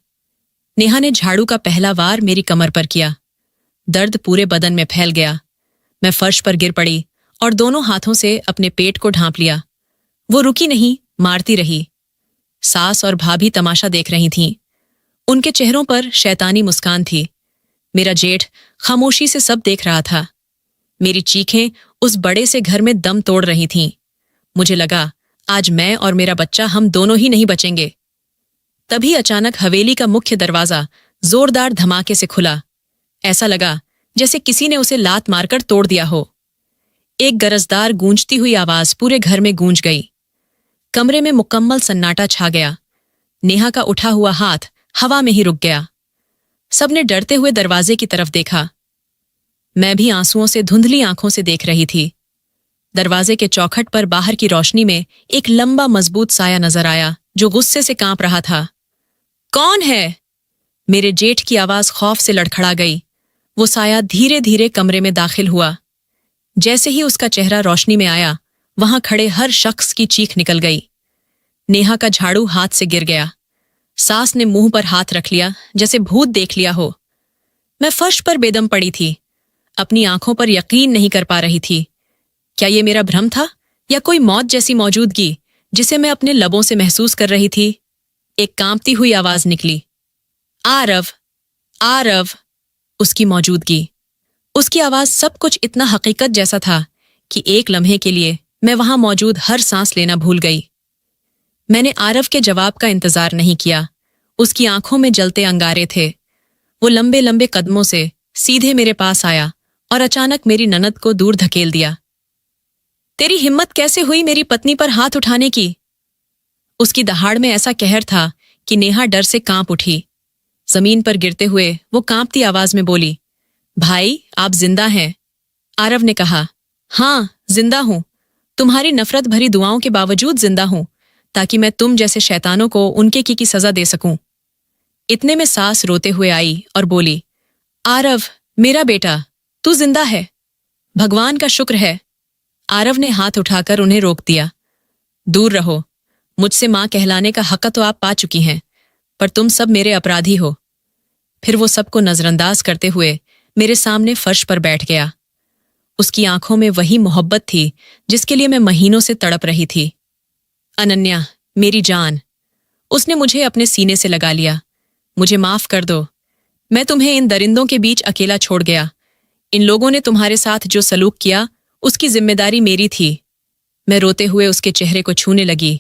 नेहा ने झाड़ू का पहला वार मेरी कमर पर किया। दर्द पूरे बदन में फैल गया। मैं फर्श पर गिर पड़ी और दोनों हाथों से अपने पेट को ढांप लिया। वो रुकी नहीं, मारती रही। सास और भाभी तमाशा देख रही थीं। उनके चेहरों पर शैतानी मुस्कान थी। मेरा जेठ खामोशी से सब देख रहा था। मेरी चीखें उस बड़े से घर में दम तोड़ रही थीं। मुझे लगा आज मैं और मेरा बच्चा हम दोनों ही नहीं बचेंगे। तभी अचानक हवेली का मुख्य दरवाजा जोरदार धमाके से खुला। ऐसा लगा जैसे किसी ने उसे लात मारकर तोड़ दिया हो। एक गरजदार गूंजती हुई आवाज पूरे घर में गूंज गई। कमरे में मुकम्मल सन्नाटा छा गया। नेहा का उठा हुआ हाथ हवा में ही रुक गया। सबने डरते हुए दरवाजे की तरफ देखा। मैं भी आंसुओं से धुंधली आंखों से देख रही थी। दरवाजे के चौखट पर बाहर की रोशनी में एक लंबा मजबूत साया नजर आया जो गुस्से से कांप रहा था। कौन है? मेरे जेठ की आवाज खौफ से लड़खड़ा गई। वो साया धीरे धीरे कमरे में दाखिल हुआ। जैसे ही उसका चेहरा रोशनी में आया, वहां खड़े हर शख्स की चीख निकल गई। नेहा का झाड़ू हाथ से गिर गया। सास ने मुंह पर हाथ रख लिया जैसे भूत देख लिया हो। मैं फर्श पर बेदम पड़ी थी। अपनी आंखों पर यकीन नहीं कर पा रही थी। क्या ये मेरा भ्रम था या कोई मौत जैसी मौजूदगी जिसे मैं अपने लबों से महसूस कर रही थी? एक कांपती हुई आवाज निकली, आरव, आरव। उसकी मौजूदगी, उसकी आवाज सब कुछ इतना हकीकत जैसा था कि एक लम्हे के लिए मैं वहां मौजूद हर सांस लेना भूल गई। मैंने आरव के जवाब का इंतजार नहीं किया। उसकी आंखों में जलते अंगारे थे। वो लंबे लंबे कदमों से सीधे मेरे पास आया और अचानक मेरी ननद को दूर धकेल दिया। तेरी हिम्मत कैसे हुई मेरी पत्नी पर हाथ उठाने की? उसकी दहाड़ में ऐसा कहर था कि नेहा डर से कांप उठी। जमीन पर गिरते हुए वो कांपती आवाज में बोली, भाई आप जिंदा हैं? आरव ने कहा, हाँ जिंदा हूं। तुम्हारी नफरत भरी दुआओं के बावजूद जिंदा हूं, ताकि मैं तुम जैसे शैतानों को उनके की सजा दे सकूं। इतने में सास रोते हुए आई और बोली, आरव मेरा बेटा, तू जिंदा है। भगवान का शुक्र है। आरव ने हाथ उठाकर उन्हें रोक दिया। दूर रहो। मुझसे मां कहलाने का हक तो आप पा चुकी हैं, पर तुम सब मेरे अपराधी हो। फिर वो सबको नजरअंदाज करते हुए मेरे सामने फर्श पर बैठ गया। उसकी आंखों में वही मोहब्बत थी जिसके लिए मैं महीनों से तड़प रही थी। अनन्या, मेरी जान। उसने मुझे अपने सीने से लगा लिया। मुझे माफ कर दो। मैं तुम्हें इन दरिंदों के बीच अकेला छोड़ गया। इन लोगों ने तुम्हारे साथ जो सलूक किया उसकी जिम्मेदारी मेरी थी। मैं रोते हुए उसके चेहरे को छूने लगी।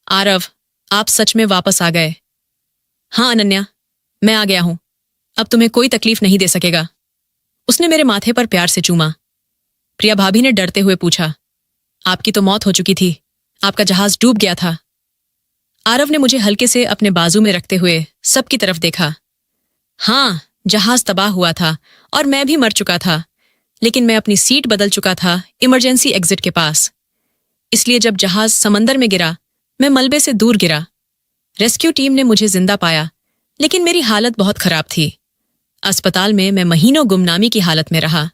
आरव, आप सच में वापस आ गए। हाँ अनन्या, मैं आ गया हूं। अब तुम्हें कोई तकलीफ नहीं दे सकेगा। उसने मेरे माथे पर प्यार से चूमा। प्रिया भाभी ने डरते हुए पूछा, आपकी तो मौत हो चुकी थी, आपका जहाज डूब गया था। आरव ने मुझे हल्के से अपने बाजू में रखते हुए सबकी तरफ देखा। हाँ, जहाज तबाह हुआ था और मैं भी मर चुका था, लेकिन मैं अपनी सीट बदल चुका था इमरजेंसी एग्जिट के पास। इसलिए जब जहाज समंदर में गिरा, मैं मलबे से दूर गिरा। रेस्क्यू टीम ने मुझे जिंदा पाया, लेकिन मेरी हालत बहुत खराब थी। अस्पताल में मैं महीनों गुमनामी की हालत में रहा।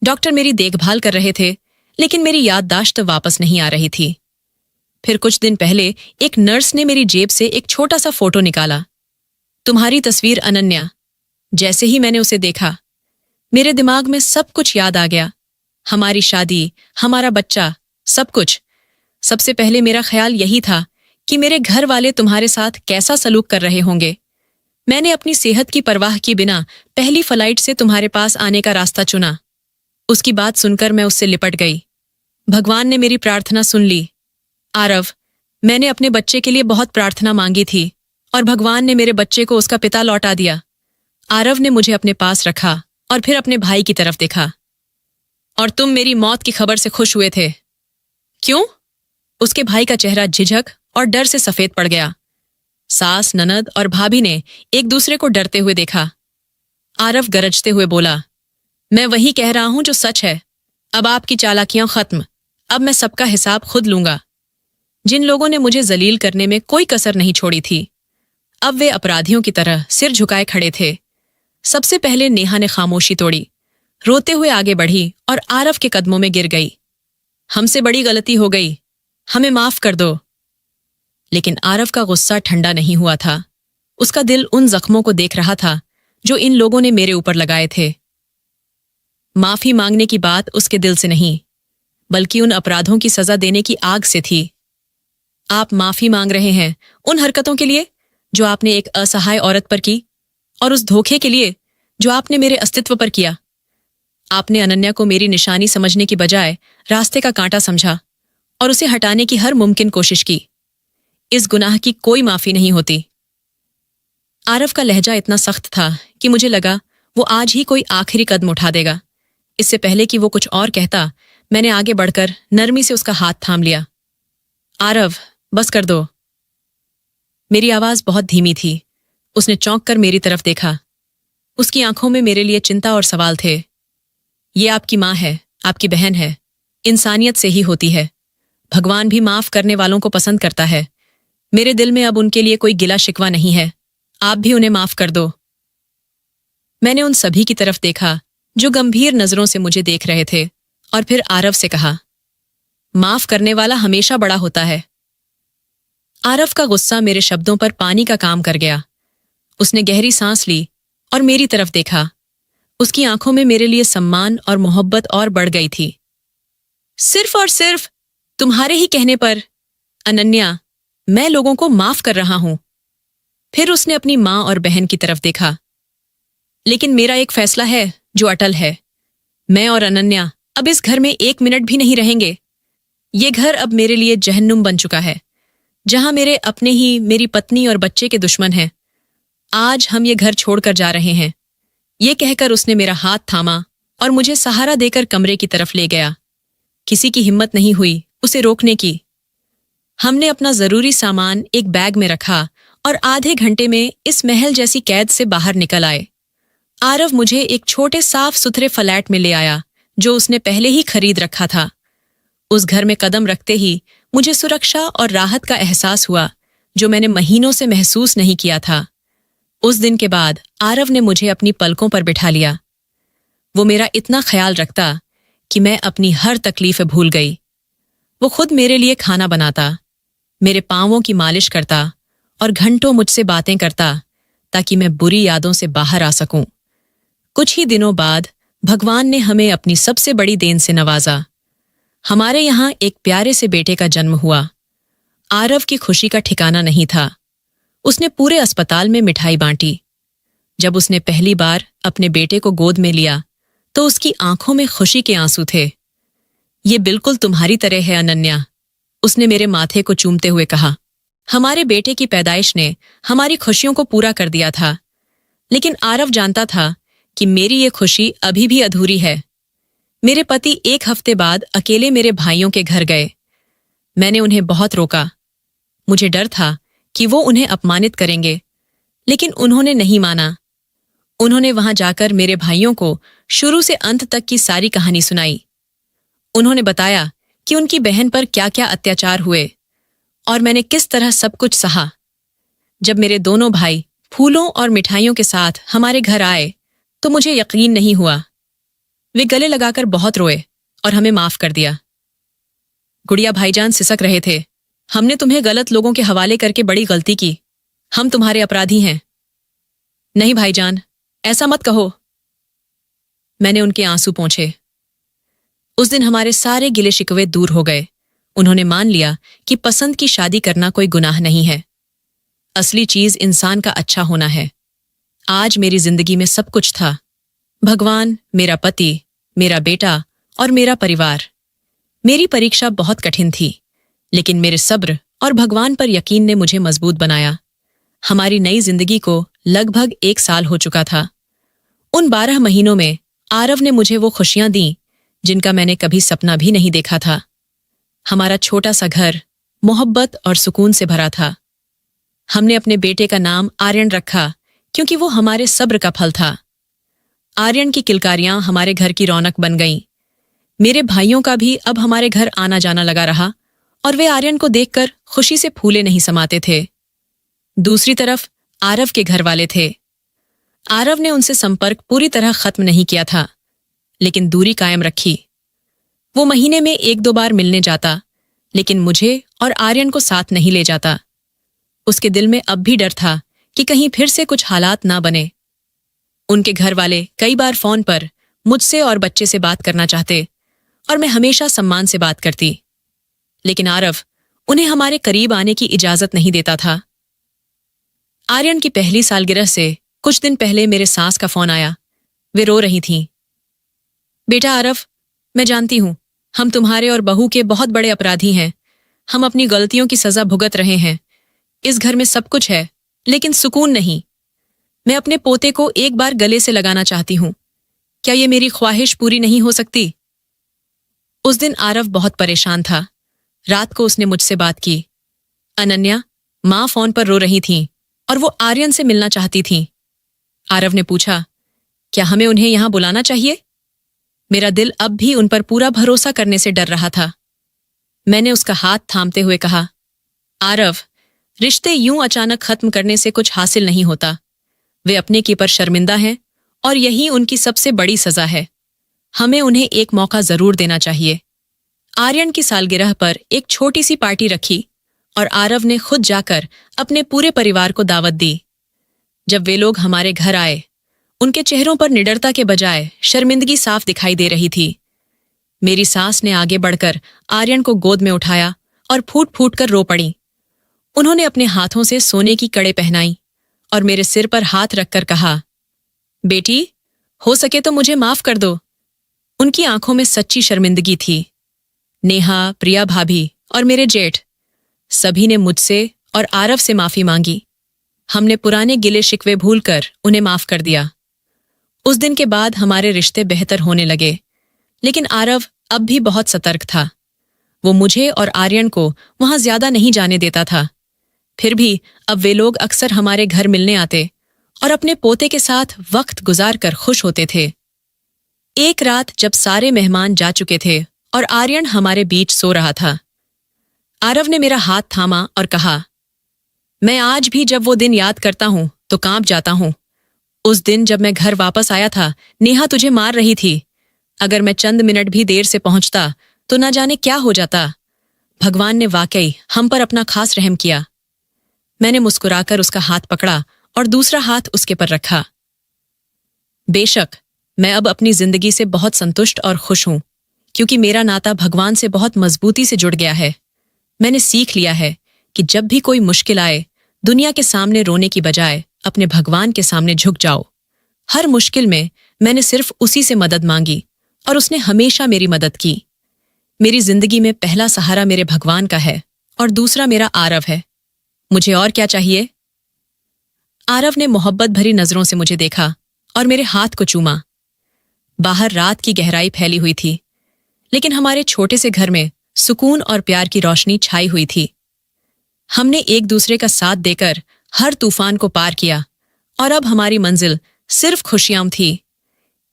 डॉक्टर मेरी देखभाल कर रहे थे, लेकिन मेरी याददाश्त वापस नहीं आ रही थी। फिर कुछ दिन पहले एक नर्स ने मेरी जेब से एक छोटा सा फोटो निकाला। तुम्हारी तस्वीर अनन्या। जैसे ही मैंने उसे देखा, मेरे दिमाग में सब कुछ याद आ गया। हमारी शादी, हमारा बच्चा, सब कुछ। सबसे पहले मेरा ख्याल यही था कि मेरे घर वाले तुम्हारे साथ कैसा सलूक कर रहे होंगे। मैंने अपनी सेहत की परवाह किए बिना पहली फ्लाइट से तुम्हारे पास आने का रास्ता चुना। उसकी बात सुनकर मैं उससे लिपट गई। भगवान ने मेरी प्रार्थना सुन ली। आरव, मैंने अपने बच्चे के लिए बहुत प्रार्थना मांगी थी और भगवान ने मेरे बच्चे को उसका पिता लौटा दिया। आरव ने मुझे अपने पास रखा और फिर अपने भाई की तरफ देखा। और तुम मेरी मौत की खबर से खुश हुए थे, क्यों? उसके भाई का चेहरा झिझक और डर से सफेद पड़ गया। सास, ननद और भाभी ने एक दूसरे को डरते हुए देखा। आरव गरजते हुए बोला, मैं वही कह रहा हूं जो सच है। अब आपकी चालाकियां खत्म। अब मैं सबका हिसाब खुद लूंगा। जिन लोगों ने मुझे जलील करने में कोई कसर नहीं छोड़ी थी, अब वे अपराधियों की तरह सिर झुकाए खड़े थे। सबसे पहले नेहा ने खामोशी तोड़ी, रोते हुए आगे बढ़ी और आरव के कदमों में गिर गई। हमसे बड़ी गलती हो गई, हमें माफ कर दो। लेकिन आरव का गुस्सा ठंडा नहीं हुआ था। उसका दिल उन जख्मों को देख रहा था जो इन लोगों ने मेरे ऊपर लगाए थे। माफी मांगने की बात उसके दिल से नहीं, बल्कि उन अपराधों की सजा देने की आग से थी। आप माफी मांग रहे हैं उन हरकतों के लिए जो आपने एक असहाय औरत पर की, और उस धोखे के लिए जो आपने मेरे अस्तित्व पर किया। आपने अनन्या को मेरी निशानी समझने की बजाय रास्ते का कांटा समझा और उसे हटाने की हर मुमकिन कोशिश की। इस गुनाह की कोई माफी नहीं होती। आरव का लहजा इतना सख्त था कि मुझे लगा वो आज ही कोई आखिरी कदम उठा देगा। इससे पहले कि वो कुछ और कहता, मैंने आगे बढ़कर नरमी से उसका हाथ थाम लिया। आरव, बस कर दो। मेरी आवाज बहुत धीमी थी। उसने चौंक कर मेरी तरफ देखा। उसकी आंखों में मेरे लिए चिंता और सवाल थे। ये आपकी माँ है, आपकी बहन है। इंसानियत से ही होती है। भगवान भी माफ करने वालों को पसंद करता है। मेरे दिल में अब उनके लिए कोई गिला शिकवा नहीं है। आप भी उन्हें माफ कर दो। मैंने उन सभी की तरफ देखा जो गंभीर नजरों से मुझे देख रहे थे, और फिर आरव से कहा, माफ करने वाला हमेशा बड़ा होता है। आरव का गुस्सा मेरे शब्दों पर पानी का काम कर गया। उसने गहरी सांस ली और मेरी तरफ देखा। उसकी आंखों में मेरे लिए सम्मान और मोहब्बत और बढ़ गई थी। सिर्फ और सिर्फ तुम्हारे ही कहने पर, अनन्या, मैं लोगों को माफ कर रहा हूं। फिर उसने अपनी मां और बहन की तरफ देखा। लेकिन मेरा एक फैसला है जो अटल है। मैं और अनन्या अब इस घर में 1 मिनट भी नहीं रहेंगे। ये घर अब मेरे लिए जहन्नुम बन चुका है, जहां मेरे अपने ही मेरी पत्नी और बच्चे के दुश्मन हैं। आज हम ये घर छोड़कर जा रहे हैं। ये कहकर उसने मेरा हाथ थामा और मुझे सहारा देकर कमरे की तरफ ले गया। किसी की हिम्मत नहीं हुई उसे रोकने की। हमने अपना जरूरी सामान एक बैग में रखा और आधे घंटे में इस महल जैसी कैद से बाहर निकल आए। आरव मुझे एक छोटे साफ सुथरे फ्लैट में ले आया जो उसने पहले ही खरीद रखा था। उस घर में कदम रखते ही मुझे सुरक्षा और राहत का एहसास हुआ जो मैंने महीनों से महसूस नहीं किया था। उस दिन के बाद आरव ने मुझे अपनी पलकों पर बिठा लिया। वो मेरा इतना ख्याल रखता कि मैं अपनी हर तकलीफ भूल गई। वो खुद मेरे लिए खाना बनाता, मेरे पांवों की मालिश करता और घंटों मुझसे बातें करता ताकि मैं बुरी यादों से बाहर आ सकूं। कुछ ही दिनों बाद भगवान ने हमें अपनी सबसे बड़ी देन से नवाजा। हमारे यहाँ एक प्यारे से बेटे का जन्म हुआ। आरव की खुशी का ठिकाना नहीं था। उसने पूरे अस्पताल में मिठाई बांटी। जब उसने पहली बार अपने बेटे को गोद में लिया तो उसकी आंखों में खुशी के आंसू थे। ये बिल्कुल तुम्हारी तरह है अनन्या, उसने मेरे माथे को चूमते हुए कहा। हमारे बेटे की पैदाइश ने हमारी खुशियों को पूरा कर दिया था, लेकिन आरव जानता था कि मेरी ये खुशी अभी भी अधूरी है। मेरे पति 1 हफ्ते बाद अकेले मेरे भाइयों के घर गए। मैंने उन्हें बहुत रोका। मुझे डर था कि वो उन्हें अपमानित करेंगे, लेकिन उन्होंने नहीं माना। उन्होंने वहां जाकर मेरे भाइयों को शुरू से अंत तक की सारी कहानी सुनाई। उन्होंने बताया कि उनकी बहन पर क्या क्या अत्याचार हुए और मैंने किस तरह सब कुछ सहा। जब मेरे दोनों भाई फूलों और मिठाइयों के साथ हमारे घर आए तो मुझे यकीन नहीं हुआ। वे गले लगाकर बहुत रोए और हमें माफ कर दिया। गुड़िया भाईजान सिसक रहे थे, हमने तुम्हें गलत लोगों के हवाले करके बड़ी गलती की। हम तुम्हारे अपराधी हैं। नहीं भाईजान, ऐसा मत कहो। मैंने उनके आंसू पोंछे। उस दिन हमारे सारे गिले शिकवे दूर हो गए। उन्होंने मान लिया कि पसंद की शादी करना कोई गुनाह नहीं है। असली चीज इंसान का अच्छा होना है। आज मेरी जिंदगी में सब कुछ था। भगवान, मेरा पति, मेरा बेटा और मेरा परिवार। मेरी परीक्षा बहुत कठिन थी, लेकिन मेरे सब्र और भगवान पर यकीन ने मुझे मजबूत बनाया। हमारी नई जिंदगी को लगभग 1 साल हो चुका था। उन 12 महीनों में आरव ने मुझे वो खुशियां दी जिनका मैंने कभी सपना भी नहीं देखा था। हमारा छोटा सा घर मोहब्बत और सुकून से भरा था। हमने अपने बेटे का नाम आर्यन रखा क्योंकि वो हमारे सब्र का फल था। आर्यन की किलकारियां हमारे घर की रौनक बन गईं। मेरे भाइयों का भी अब हमारे घर आना जाना लगा रहा और वे आर्यन को देखकर खुशी से फूले नहीं समाते थे। दूसरी तरफ आरव के घर वाले थे। आरव ने उनसे संपर्क पूरी तरह खत्म नहीं किया था, लेकिन दूरी कायम रखी। वो महीने में 1-2 बार मिलने जाता, लेकिन मुझे और आर्यन को साथ नहीं ले जाता। उसके दिल में अब भी डर था कि कहीं फिर से कुछ हालात ना बने। उनके घर वाले कई बार फोन पर मुझसे और बच्चे से बात करना चाहते और मैं हमेशा सम्मान से बात करती। लेकिन आरव उन्हें हमारे करीब आने की इजाजत नहीं देता था। आर्यन की पहली सालगिरह से कुछ दिन पहले मेरे सास का फोन आया। वे रो रही थीं। बेटा आरव, मैं जानती हूं हम तुम्हारे और बहू के बहुत बड़े अपराधी हैं। हम अपनी गलतियों की सजा भुगत रहे हैं। इस घर में सब कुछ है लेकिन सुकून नहीं। मैं अपने पोते को एक बार गले से लगाना चाहती हूं। क्या ये मेरी ख्वाहिश पूरी नहीं हो सकती? उस दिन आरव बहुत परेशान था। रात को उसने मुझसे बात की। अनन्या, माँ फोन पर रो रही थीं और वो आर्यन से मिलना चाहती थीं। आरव ने पूछा, क्या हमें उन्हें यहां बुलाना चाहिए? मेरा दिल अब भी उन पर पूरा भरोसा करने से डर रहा था। मैंने उसका हाथ थामते हुए कहा, आरव, रिश्ते यूं अचानक खत्म करने से कुछ हासिल नहीं होता। वे अपने की पर शर्मिंदा हैं और यही उनकी सबसे बड़ी सजा है। हमें उन्हें एक मौका जरूर देना चाहिए। आर्यन की सालगिरह पर एक छोटी सी पार्टी रखी और आरव ने खुद जाकर अपने पूरे परिवार को दावत दी। जब वे लोग हमारे घर आए, उनके चेहरों पर निडरता के बजाय शर्मिंदगी साफ दिखाई दे रही थी। मेरी सास ने आगे बढ़कर आर्यन को गोद में उठाया और फूट फूट कर रो पड़ी। उन्होंने अपने हाथों से सोने की कड़े पहनाई और मेरे सिर पर हाथ रखकर कहा, बेटी, हो सके तो मुझे माफ कर दो। उनकी आंखों में सच्ची शर्मिंदगी थी। नेहा, प्रिया भाभी और मेरे जेठ सभी ने मुझसे और आरव से माफी मांगी। हमने पुराने गिले शिकवे भूलकर उन्हें माफ कर दिया। उस दिन के बाद हमारे रिश्ते बेहतर होने लगे, लेकिन आरव अब भी बहुत सतर्क था। वो मुझे और आर्यन को वहां ज्यादा नहीं जाने देता था। फिर भी अब वे लोग अक्सर हमारे घर मिलने आते और अपने पोते के साथ वक्त गुजार कर खुश होते थे। एक रात जब सारे मेहमान जा चुके थे और आर्यन हमारे बीच सो रहा था, आरव ने मेरा हाथ थामा और कहा, मैं आज भी जब वो दिन याद करता हूं तो कांप जाता हूं। उस दिन जब मैं घर वापस आया था, नेहा तुझे मार रही थी। अगर मैं चंद मिनट भी देर से पहुंचता तो न जाने क्या हो जाता। भगवान ने वाकई हम पर अपना खास रहम किया। मैंने मुस्कुराकर उसका हाथ पकड़ा और दूसरा हाथ उसके पर रखा। बेशक मैं अब अपनी जिंदगी से बहुत संतुष्ट और खुश हूं, क्योंकि मेरा नाता भगवान से बहुत मजबूती से जुड़ गया है। मैंने सीख लिया है कि जब भी कोई मुश्किल आए, दुनिया के सामने रोने की बजाय अपने भगवान के सामने झुक जाओ। हर मुश्किल में मैंने सिर्फ उसी से मदद मांगी और उसने हमेशा मेरी मदद की। मेरी जिंदगी में पहला सहारा मेरे भगवान का है और दूसरा मेरा आरव है। मुझे और क्या चाहिए? आरव ने मोहब्बत भरी नजरों से मुझे देखा और मेरे हाथ को चूमा। बाहर रात की गहराई फैली हुई थी, लेकिन हमारे छोटे से घर में सुकून और प्यार की रोशनी छाई हुई थी। हमने एक दूसरे का साथ देकर हर तूफान को पार किया और अब हमारी मंजिल सिर्फ खुशियां थी।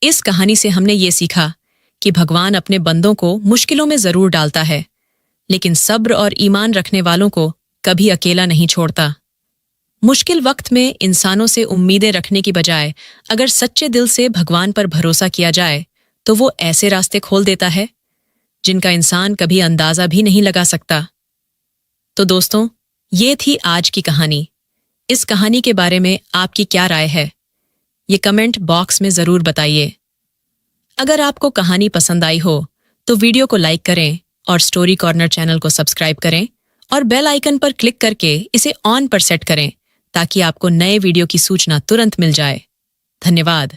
इस कहानी से हमने ये सीखा कि भगवान अपने बंदों को मुश्किलों में जरूर डालता है, लेकिन सब्र और ईमान रखने वालों को कभी अकेला नहीं छोड़ता। मुश्किल वक्त में इंसानों से उम्मीदें रखने की बजाय अगर सच्चे दिल से भगवान पर भरोसा किया जाए तो वो ऐसे रास्ते खोल देता है जिनका इंसान कभी अंदाजा भी नहीं लगा सकता। तो दोस्तों, ये थी आज की कहानी। इस कहानी के बारे में आपकी क्या राय है? ये कमेंट बॉक्स में जरूर बताइए। अगर आपको कहानी पसंद आई हो तो वीडियो को लाइक करें और स्टोरी कॉर्नर चैनल को सब्सक्राइब करें और बेल आइकन पर क्लिक करके इसे ऑन पर सेट करें ताकि आपको नए वीडियो की सूचना तुरंत मिल जाए। धन्यवाद।